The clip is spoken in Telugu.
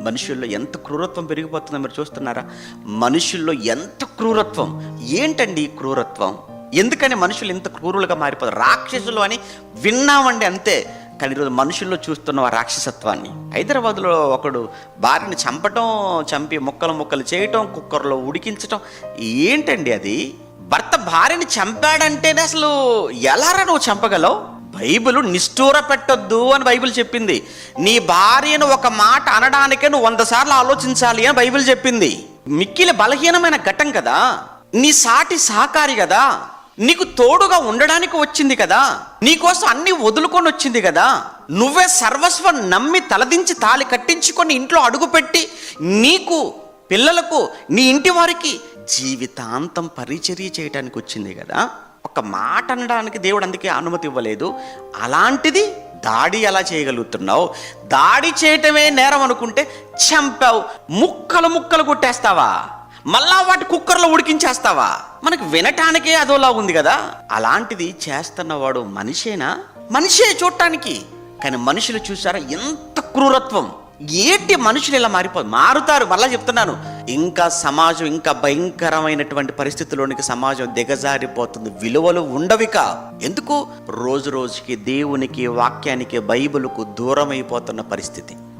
మనుషుల్లో ఎంత క్రూరత్వం పెరిగిపోతుందో మీరు చూస్తున్నారా? మనుషుల్లో ఎంత క్రూరత్వం! ఏంటండి ఈ క్రూరత్వం? ఎందుకని మనుషులు ఇంత క్రూరులుగా మారిపోతారు? రాక్షసులు అని విన్నామండి అంతే, కానీ ఈరోజు మనుషుల్లో చూస్తున్న ఆ రాక్షసత్వాన్ని. హైదరాబాద్లో ఒకడు భార్యని చంపి ముక్కలు చేయటం, కుక్కర్లో ఉడికించటం. ఏంటండి అది? భర్త భార్యని చంపాడంటేనే అసలు ఎలారా నువ్వు చంపగలవు? బైబిల్ నిష్ఠూర పెట్టొద్దు అని బైబిల్ చెప్పింది. నీ భార్యను ఒక మాట అనడానికే నువ్వు 100 సార్లు ఆలోచించాలి అని బైబిల్ చెప్పింది. మిక్కిలి బలహీనమైన ఘట్టం కదా, నీ సాటి సహకారి కదా, నీకు తోడుగా ఉండడానికి వచ్చింది కదా, నీకోసం అన్ని వదులుకొని వచ్చింది కదా, నువ్వే సర్వస్వం నమ్మి తలదించి తాళి కట్టించుకొని ఇంట్లో అడుగుపెట్టి నీకు, పిల్లలకు, నీ ఇంటి వారికి జీవితాంతం పరిచర్య చేయడానికి వచ్చింది కదా. ఒక మాట అనడానికి దేవుడు అందుకే అనుమతి ఇవ్వలేదు. అలాంటిది దాడి ఎలా చేయగలుగుతున్నావు? దాడి చేయటమే నేరం అనుకుంటే చంపావు, ముక్కలు కొట్టేస్తావా? మళ్ళా వాటి కుక్కర్లో ఉడికించేస్తావా? మనకు వినటానికే అదోలా ఉంది కదా. అలాంటిది చేస్తున్నవాడు మనిషే చూడటానికి. కానీ మనుషులు చూసారా ఎంత క్రూరత్వం! ఏంటి మనుషులు ఇలా మారుతారు. మళ్ళా చెప్తున్నాను, ఇంకా సమాజం ఇంకా భయంకరమైనటువంటి పరిస్థితుల్లోనికి సమాజం దిగజారిపోతుంది. విలువలు ఉండవిక. ఎందుకు? రోజు రోజుకి దేవునికి, వాక్యానికి, బైబిల్కు దూరం అయిపోతున్న పరిస్థితి.